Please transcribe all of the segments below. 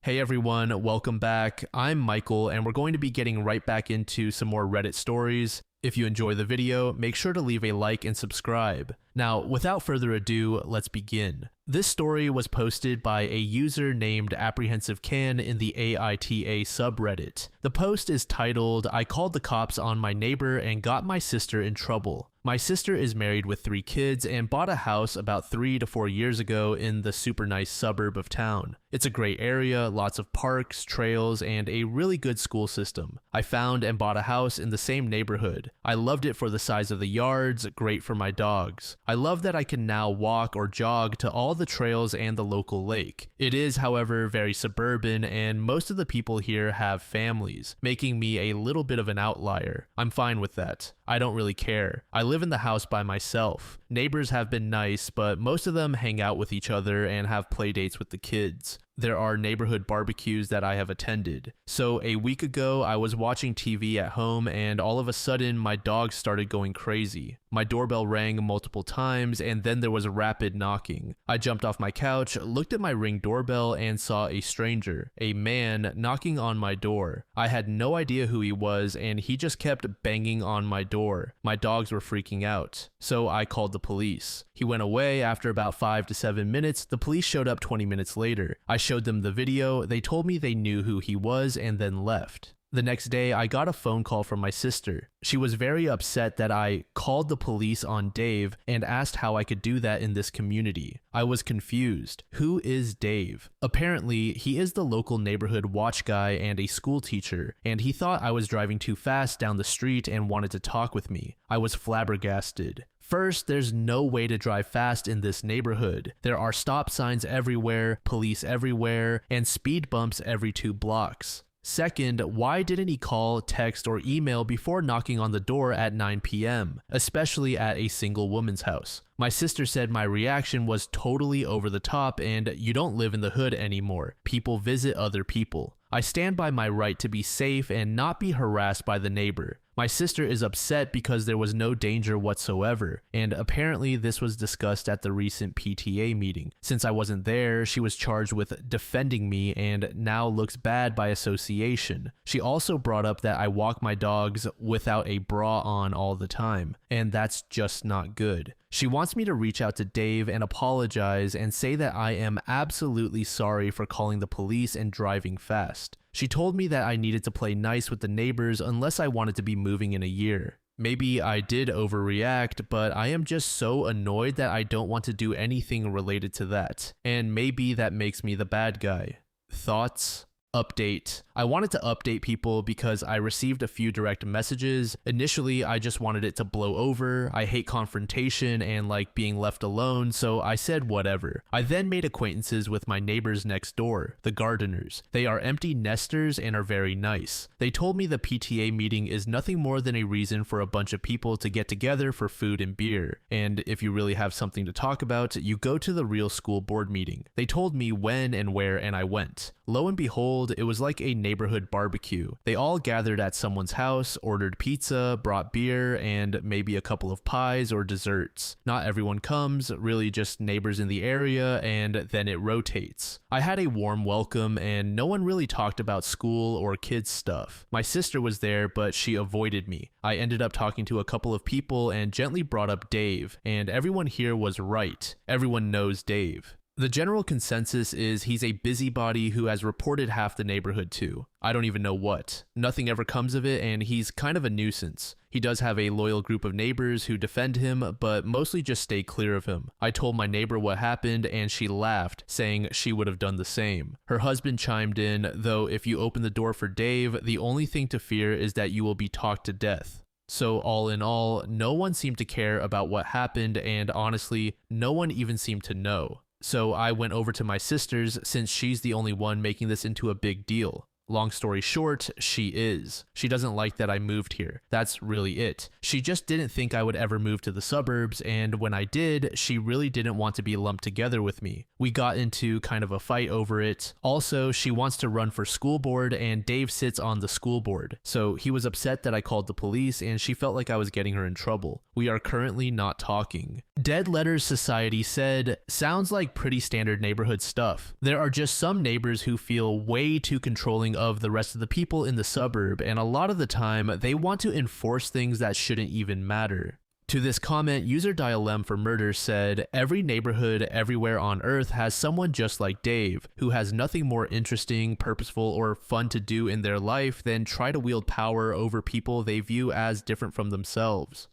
Hey everyone, welcome back. I'm Michael, and we're going to be getting right back into some more Reddit stories. If you enjoy the video, make sure to leave a like and subscribe. Now, without further ado, let's begin. This story was posted by a user named Apprehensive Can in the AITA subreddit. The post is titled, "I called the cops on my neighbor and got my sister in trouble." My sister is married with 3 kids and bought a house about 3 to 4 years ago in the super nice suburb of town. It's a great area, lots of parks, trails, and a really good school system. I found and bought a house in the same neighborhood. I loved it for the size of the yards, great for my dogs. I love that I can now walk or jog to all the trails and the local lake. It is, however, very suburban, and most of the people here have families, making me a little bit of an outlier. I'm fine with that. I don't really care. I live in the house by myself. Neighbors have been nice, but most of them hang out with each other and have play dates with the kids. There are neighborhood barbecues that I have attended. So a week ago, I was watching TV at home and all of a sudden my dog started going crazy. My doorbell rang multiple times and then there was a rapid knocking. I jumped off my couch, looked at my Ring doorbell and saw a stranger, a man, knocking on my door. I had no idea who he was and he just kept banging on my door. My dogs were freaking out. So I called the police. He went away after about 5 to 7 minutes. The police showed up 20 minutes later. I showed them the video. They told me they knew who he was and then left. The next day, I got a phone call from my sister. She was very upset that I called the police on Dave and asked how I could do that in this community. I was confused. Who is Dave? Apparently, he is the local neighborhood watch guy and a school teacher, and he thought I was driving too fast down the street and wanted to talk with me. I was flabbergasted. First, there's no way to drive fast in this neighborhood. There are stop signs everywhere, police everywhere, and speed bumps every 2 blocks. Second, why didn't he call, text, or email before knocking on the door at 9 p.m., especially at a single woman's house? My sister said my reaction was totally over the top and you don't live in the hood anymore. People visit other people. I stand by my right to be safe and not be harassed by the neighbor. My sister is upset because there was no danger whatsoever, and apparently this was discussed at the recent PTA meeting. Since I wasn't there, she was charged with defending me and now looks bad by association. She also brought up that I walk my dogs without a bra on all the time, and that's just not good. She wants me to reach out to Dave and apologize and say that I am absolutely sorry for calling the police and driving fast. She told me that I needed to play nice with the neighbors unless I wanted to be moving in a year. Maybe I did overreact, but I am just so annoyed that I don't want to do anything related to that. And maybe that makes me the bad guy. Thoughts? Update. I wanted to update people because I received a few direct messages. Initially, I just wanted it to blow over. I hate confrontation and like being left alone, so I said whatever. I then made acquaintances with my neighbors next door, the gardeners. They are empty nesters and are very nice. They told me the PTA meeting is nothing more than a reason for a bunch of people to get together for food and beer. And if you really have something to talk about, you go to the real school board meeting. They told me when and where and I went. Lo and behold, it was like a neighborhood barbecue. They all gathered at someone's house, ordered pizza, brought beer, and maybe a couple of pies or desserts. Not everyone comes, really just neighbors in the area, and then it rotates. I had a warm welcome, and no one really talked about school or kids stuff. My sister was there, but she avoided me. I ended up talking to a couple of people and gently brought up Dave, and everyone here was right. Everyone knows Dave. The general consensus is he's a busybody who has reported half the neighborhood to. I don't even know what. Nothing ever comes of it, and he's kind of a nuisance. He does have a loyal group of neighbors who defend him, but mostly just stay clear of him. I told my neighbor what happened, and she laughed, saying she would have done the same. Her husband chimed in, though if you open the door for Dave, the only thing to fear is that you will be talked to death. So all in all, no one seemed to care about what happened, and honestly, no one even seemed to know. So I went over to my sister's since she's the only one making this into a big deal. Long story short, she is. She doesn't like that I moved here. That's really it. She just didn't think I would ever move to the suburbs, and when I did, she really didn't want to be lumped together with me. We got into kind of a fight over it. Also, she wants to run for school board, and Dave sits on the school board. So he was upset that I called the police, and she felt like I was getting her in trouble. We are currently not talking. Dead Letters Society said, sounds like pretty standard neighborhood stuff. There are just some neighbors who feel way too controlling of the rest of the people in the suburb, and a lot of the time they want to enforce things that shouldn't even matter. To this comment, user Dialem for Murder said, every neighborhood everywhere on earth has someone just like Dave, who has nothing more interesting, purposeful, or fun to do in their life than try to wield power over people they view as different from themselves.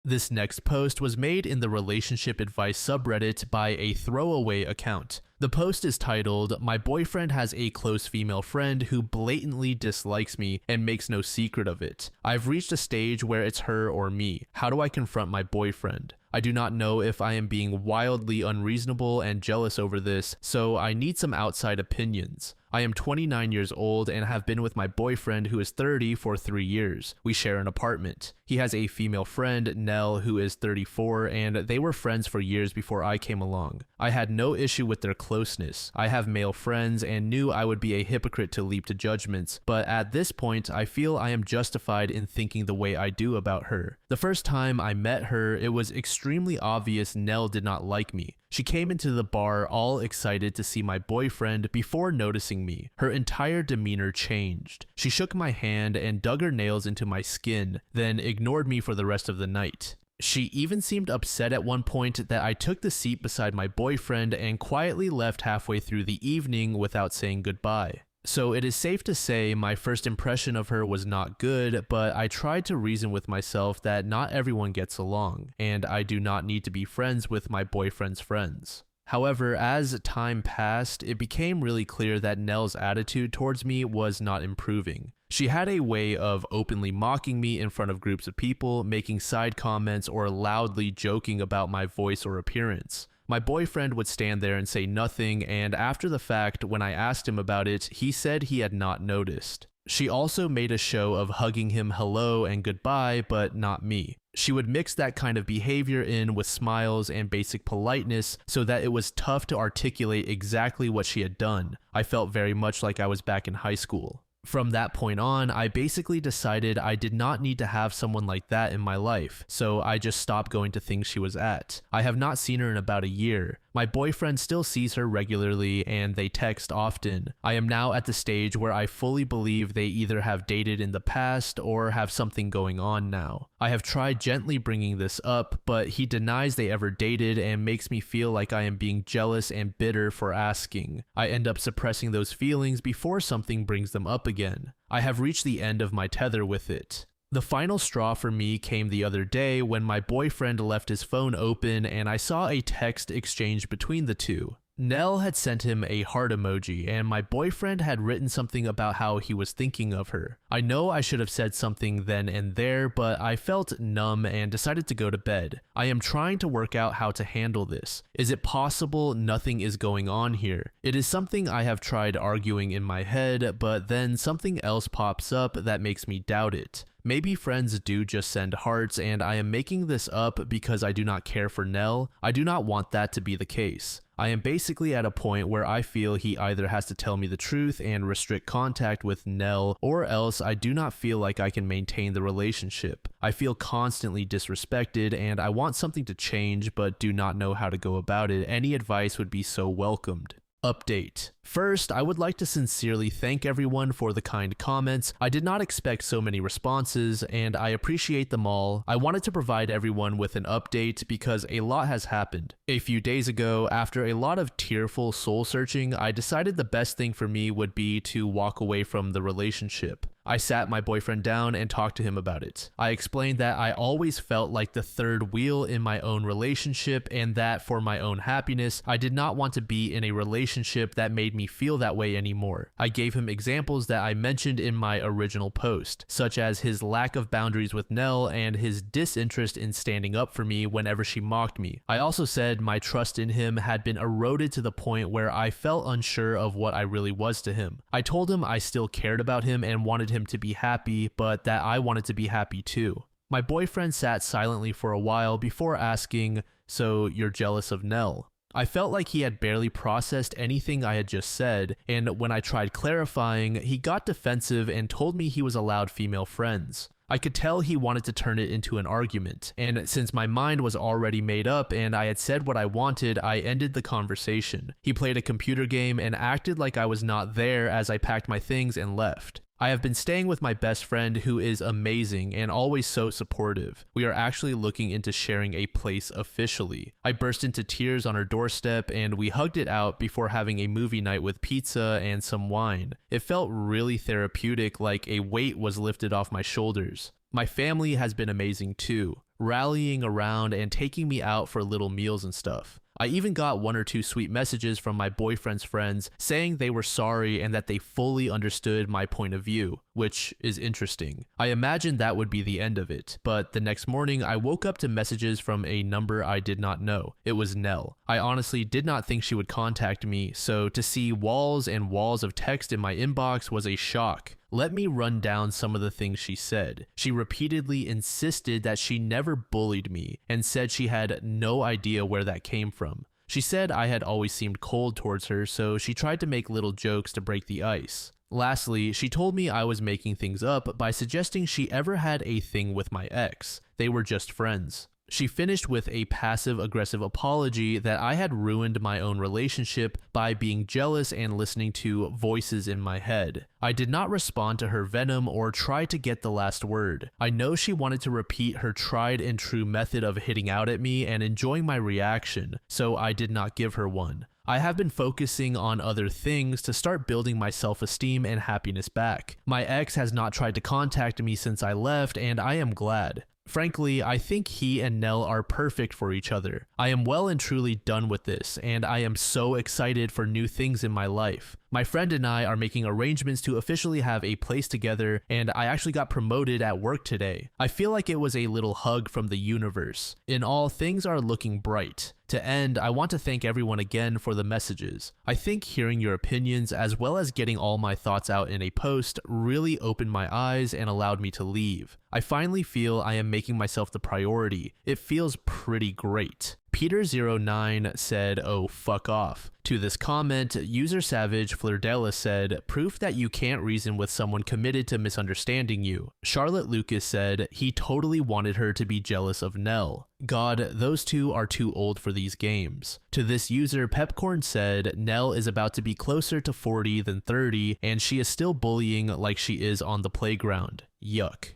This next post was made in the relationship advice subreddit by a throwaway account. The post is titled, "My boyfriend has a close female friend who blatantly dislikes me and makes no secret of it. I've reached a stage where it's her or me. How do I confront my boyfriend? I do not know if I am being wildly unreasonable and jealous over this, so I need some outside opinions. I am 29 years old and have been with my boyfriend who is 30 for 3 years. We share an apartment. He has a female friend, Nell, who is 34, and they were friends for years before I came along. I had no issue with their closeness. I have male friends and knew I would be a hypocrite to leap to judgments, but at this point, I feel I am justified in thinking the way I do about her. The first time I met her, it was extremely obvious Nell did not like me. She came into the bar all excited to see my boyfriend before noticing me. Her entire demeanor changed. She shook my hand and dug her nails into my skin, then ignored me for the rest of the night. She even seemed upset at one point that I took the seat beside my boyfriend and quietly left halfway through the evening without saying goodbye. So it is safe to say my first impression of her was not good, but I tried to reason with myself that not everyone gets along, and I do not need to be friends with my boyfriend's friends. However, as time passed, it became really clear that Nell's attitude towards me was not improving. She had a way of openly mocking me in front of groups of people, making side comments, or loudly joking about my voice or appearance. My boyfriend would stand there and say nothing, and after the fact, when I asked him about it, he said he had not noticed. She also made a show of hugging him hello and goodbye, but not me. She would mix that kind of behavior in with smiles and basic politeness so that it was tough to articulate exactly what she had done. I felt very much like I was back in high school. From that point on, I basically decided I did not need to have someone like that in my life, so I just stopped going to things she was at. I have not seen her in about a year. My boyfriend still sees her regularly and they text often. I am now at the stage where I fully believe they either have dated in the past or have something going on now. I have tried gently bringing this up, but he denies they ever dated and makes me feel like I am being jealous and bitter for asking. I end up suppressing those feelings before something brings them up again. I have reached the end of my tether with it. The final straw for me came the other day when my boyfriend left his phone open and I saw a text exchange between the two. Nell had sent him a heart emoji and my boyfriend had written something about how he was thinking of her. I know I should have said something then and there, but I felt numb and decided to go to bed. I am trying to work out how to handle this. Is it possible nothing is going on here? It is something I have tried arguing in my head, but then something else pops up that makes me doubt it. Maybe friends do just send hearts and I am making this up because I do not care for Nell. I do not want that to be the case. I am basically at a point where I feel he either has to tell me the truth and restrict contact with Nell, or else I do not feel like I can maintain the relationship. I feel constantly disrespected and I want something to change but do not know how to go about it. Any advice would be so welcomed. Update. First, I would like to sincerely thank everyone for the kind comments. I did not expect so many responses, and I appreciate them all. I wanted to provide everyone with an update because a lot has happened. A few days ago, after a lot of tearful soul searching, I decided the best thing for me would be to walk away from the relationship. I sat my boyfriend down and talked to him about it. I explained that I always felt like the third wheel in my own relationship and that for my own happiness, I did not want to be in a relationship that made me me feel that way anymore. I gave him examples that I mentioned in my original post, such as his lack of boundaries with Nell and his disinterest in standing up for me whenever she mocked me. I also said my trust in him had been eroded to the point where I felt unsure of what I really was to him. I told him I still cared about him and wanted him to be happy, but that I wanted to be happy too. My boyfriend sat silently for a while before asking, "So you're jealous of Nell?" I felt like he had barely processed anything I had just said, and when I tried clarifying, he got defensive and told me he was allowed female friends. I could tell he wanted to turn it into an argument, and since my mind was already made up and I had said what I wanted, I ended the conversation. He played a computer game and acted like I was not there as I packed my things and left. I have been staying with my best friend who is amazing and always so supportive. We are actually looking into sharing a place officially. I burst into tears on her doorstep and we hugged it out before having a movie night with pizza and some wine. It felt really therapeutic, like a weight was lifted off my shoulders. My family has been amazing too, rallying around and taking me out for little meals and stuff. I even got 1 or 2 sweet messages from my boyfriend's friends saying they were sorry and that they fully understood my point of view, which is interesting. I imagined that would be the end of it, but the next morning I woke up to messages from a number I did not know. It was Nell. I honestly did not think she would contact me, so to see walls and walls of text in my inbox was a shock. Let me run down some of the things she said. She repeatedly insisted that she never bullied me and said she had no idea where that came from. She said I had always seemed cold towards her, so she tried to make little jokes to break the ice. Lastly, she told me I was making things up by suggesting she ever had a thing with my ex. They were just friends. She finished with a passive-aggressive apology that I had ruined my own relationship by being jealous and listening to voices in my head. I did not respond to her venom or try to get the last word. I know she wanted to repeat her tried and true method of hitting out at me and enjoying my reaction, so I did not give her one. I have been focusing on other things to start building my self-esteem and happiness back. My ex has not tried to contact me since I left, and I am glad. Frankly, I think he and Nell are perfect for each other. I am well and truly done with this, and I am so excited for new things in my life. My friend and I are making arrangements to officially have a place together, and I actually got promoted at work today. I feel like it was a little hug from the universe. In all, things are looking bright. To end, I want to thank everyone again for the messages. I think hearing your opinions as well as getting all my thoughts out in a post really opened my eyes and allowed me to leave. I finally feel I am making myself the priority. It feels pretty great. Peter09 said, "Oh, fuck off." To this comment, user Savage Flerdella said, "Proof that you can't reason with someone committed to misunderstanding you." Charlotte Lucas said, "He totally wanted her to be jealous of Nell. God, those two are too old for these games." To this user, Pepcorn said, "Nell is about to be closer to 40 than 30, and she is still bullying like she is on the playground. Yuck."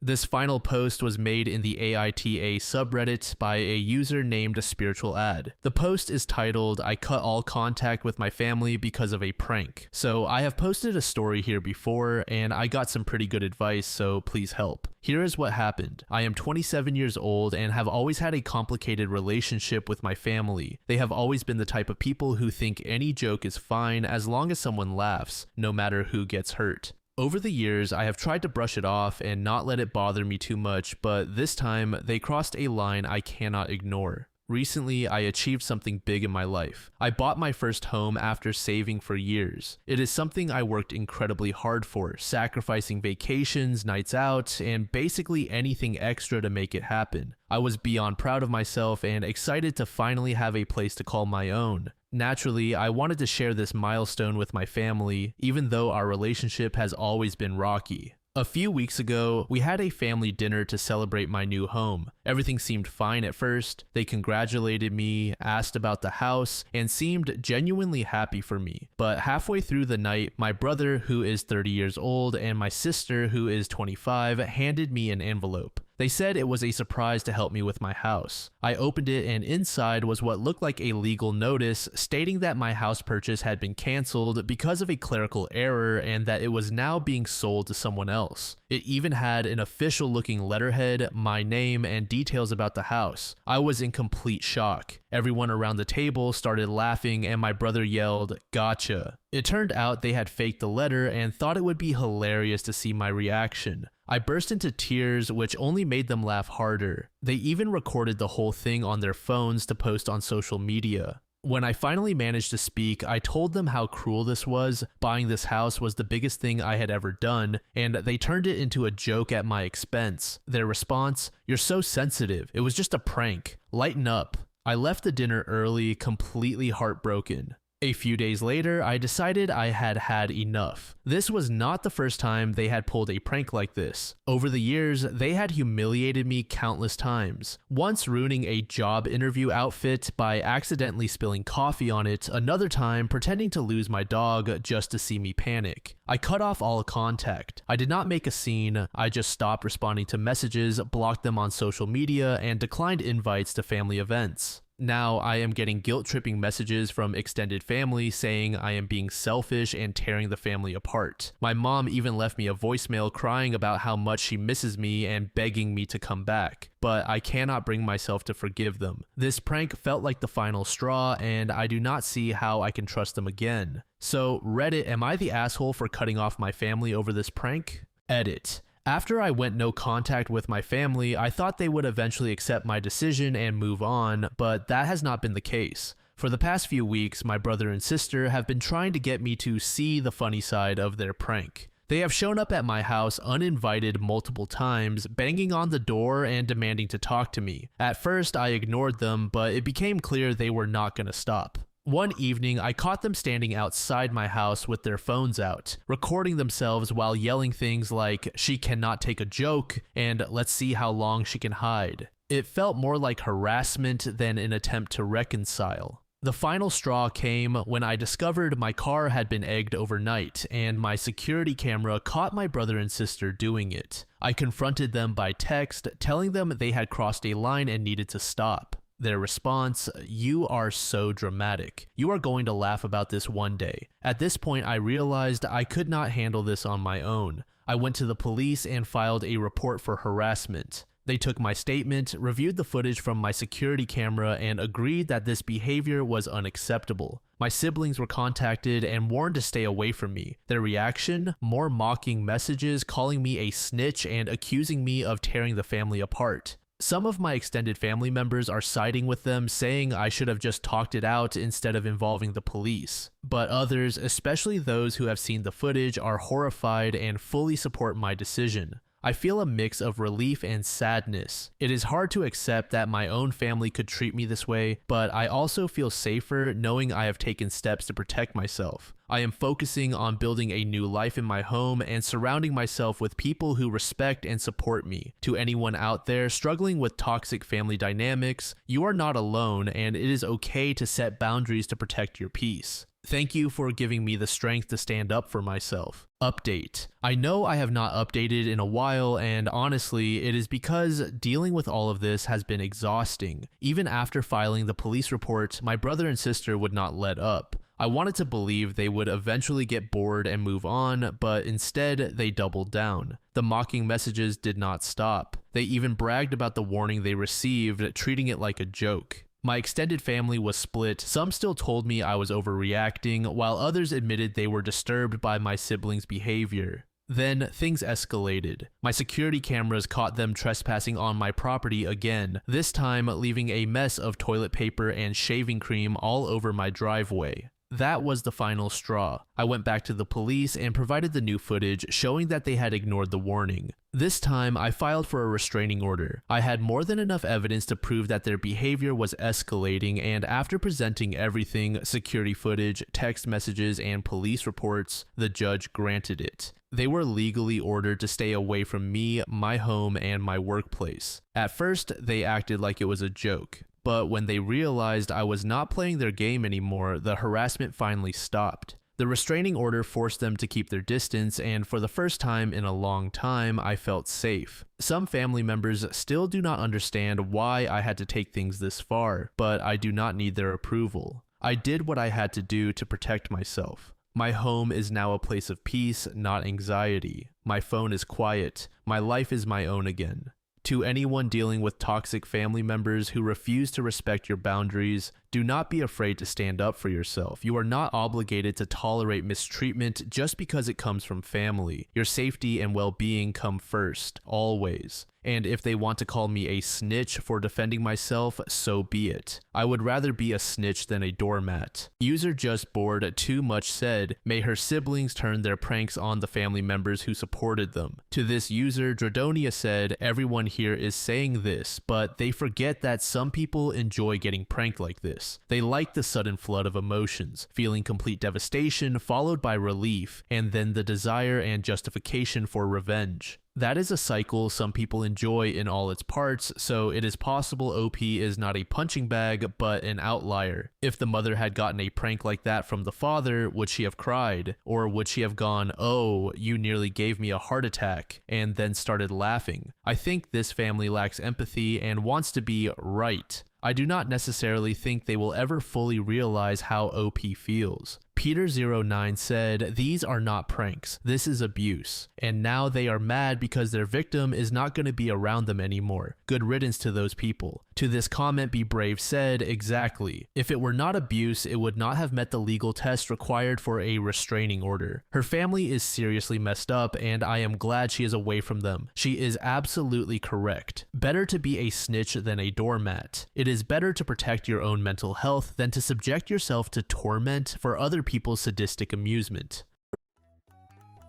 This final post was made in the AITA subreddit by a user named Spiritual Ad. The post is titled, "I cut all contact with my family because of a prank." So I have posted a story here before and I got some pretty good advice, so please help. Here is what happened. I am 27 years old and have always had a complicated relationship with my family. They have always been the type of people who think any joke is fine as long as someone laughs, no matter who gets hurt. Over the years, I have tried to brush it off and not let it bother me too much, but this time, they crossed a line I cannot ignore. Recently, I achieved something big in my life. I bought my first home after saving for years. It is something I worked incredibly hard for, sacrificing vacations, nights out, and basically anything extra to make it happen. I was beyond proud of myself and excited to finally have a place to call my own. Naturally, I wanted to share this milestone with my family, even though our relationship has always been rocky. A few weeks ago, we had a family dinner to celebrate my new home. Everything seemed fine at first. They congratulated me, asked about the house, and seemed genuinely happy for me. But halfway through the night, my brother, who is 30 years old, and my sister, who is 25, handed me an envelope. They said it was a surprise to help me with my house. I opened it and inside was what looked like a legal notice stating that my house purchase had been canceled because of a clerical error and that it was now being sold to someone else. It even had an official looking letterhead, my name, and details about the house. I was in complete shock. Everyone around the table started laughing and my brother yelled, "Gotcha." It turned out they had faked the letter and thought it would be hilarious to see my reaction. I burst into tears, which only made them laugh harder. They even recorded the whole thing on their phones to post on social media. When I finally managed to speak, I told them how cruel this was. Buying this house was the biggest thing I had ever done, and they turned it into a joke at my expense. Their response, "You're so sensitive. It was just a prank. Lighten up." I left the dinner early, completely heartbroken. A few days later, I decided I had had enough. This was not the first time they had pulled a prank like this. Over the years, they had humiliated me countless times. Once ruining a job interview outfit by accidentally spilling coffee on it, another time pretending to lose my dog just to see me panic. I cut off all contact. I did not make a scene, I just stopped responding to messages, blocked them on social media, and declined invites to family events. Now I am getting guilt-tripping messages from extended family saying I am being selfish and tearing the family apart. My mom even left me a voicemail crying about how much she misses me and begging me to come back, but I cannot bring myself to forgive them. This prank felt like the final straw and I do not see how I can trust them again. So Reddit, am I the asshole for cutting off my family over this prank? Edit. After I went no contact with my family, I thought they would eventually accept my decision and move on, but that has not been the case. For the past few weeks, my brother and sister have been trying to get me to see the funny side of their prank. They have shown up at my house uninvited multiple times, banging on the door and demanding to talk to me. At first, I ignored them, but it became clear they were not going to stop. One evening, I caught them standing outside my house with their phones out, recording themselves while yelling things like, "She cannot take a joke," and "Let's see how long she can hide." It felt more like harassment than an attempt to reconcile. The final straw came when I discovered my car had been egged overnight, and my security camera caught my brother and sister doing it. I confronted them by text, telling them they had crossed a line and needed to stop. Their response, "You are so dramatic. You are going to laugh about this one day." At this point, I realized I could not handle this on my own. I went to the police and filed a report for harassment. They took my statement, reviewed the footage from my security camera, and agreed that this behavior was unacceptable. My siblings were contacted and warned to stay away from me. Their reaction? More mocking messages calling me a snitch and accusing me of tearing the family apart. Some of my extended family members are siding with them, saying I should have just talked it out instead of involving the police. But others, especially those who have seen the footage, are horrified and fully support my decision. I feel a mix of relief and sadness. It is hard to accept that my own family could treat me this way, but I also feel safer knowing I have taken steps to protect myself. I am focusing on building a new life in my home and surrounding myself with people who respect and support me. To anyone out there struggling with toxic family dynamics, you are not alone and it is okay to set boundaries to protect your peace. Thank you for giving me the strength to stand up for myself. Update. I know I have not updated in a while, and honestly, it is because dealing with all of this has been exhausting. Even after filing the police report, my brother and sister would not let up. I wanted to believe they would eventually get bored and move on, but instead they doubled down. The mocking messages did not stop. They even bragged about the warning they received, treating it like a joke. My extended family was split. Some still told me I was overreacting, while others admitted they were disturbed by my siblings' behavior. Then things escalated. My security cameras caught them trespassing on my property again, this time leaving a mess of toilet paper and shaving cream all over my driveway. That was the final straw. I went back to the police and provided the new footage showing that they had ignored the warning. This time, I filed for a restraining order. I had more than enough evidence to prove that their behavior was escalating, and after presenting everything, security footage, text messages, and police reports, the judge granted it. They were legally ordered to stay away from me, my home, and my workplace. At first, they acted like it was a joke. But when they realized I was not playing their game anymore, the harassment finally stopped. The restraining order forced them to keep their distance, and for the first time in a long time, I felt safe. Some family members still do not understand why I had to take things this far, but I do not need their approval. I did what I had to do to protect myself. My home is now a place of peace, not anxiety. My phone is quiet. My life is my own again. To anyone dealing with toxic family members who refuse to respect your boundaries, do not be afraid to stand up for yourself. You are not obligated to tolerate mistreatment just because it comes from family. Your safety and well-being come first, always. And if they want to call me a snitch for defending myself, so be it. I would rather be a snitch than a doormat. User Just Bored Too Much said, may her siblings turn their pranks on the family members who supported them. To this user, Dradonia said, everyone here is saying this, but they forget that some people enjoy getting pranked like this. They like the sudden flood of emotions, feeling complete devastation followed by relief, and then the desire and justification for revenge. That is a cycle some people enjoy in all its parts, so it is possible OP is not a punching bag, but an outlier. If the mother had gotten a prank like that from the father, would she have cried? Or would she have gone, oh, you nearly gave me a heart attack, and then started laughing? I think this family lacks empathy and wants to be right. I do not necessarily think they will ever fully realize how OP feels. Peter09 said, these are not pranks, this is abuse. And now they are mad because their victim is not going to be around them anymore. Good riddance to those people. To this comment, Be Brave said, exactly. If it were not abuse, it would not have met the legal test required for a restraining order. Her family is seriously messed up, and I am glad she is away from them. She is absolutely correct. Better to be a snitch than a doormat. It is better to protect your own mental health than to subject yourself to torment for other people's sadistic amusement.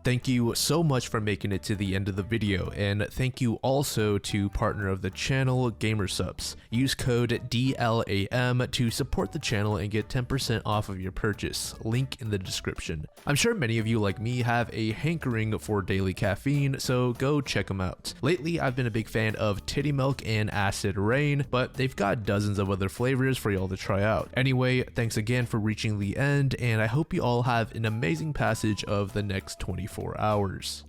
Thank you so much for making it to the end of the video, and thank you also to partner of the channel, Gamersupps. Use code DLAM to support the channel and get 10% off of your purchase, link in the description. I'm sure many of you like me have a hankering for daily caffeine, so go check them out. Lately, I've been a big fan of Titty Milk and Acid Rain, but they've got dozens of other flavors for y'all to try out. Anyway, thanks again for reaching the end, and I hope you all have an amazing passage of the next 24 hours.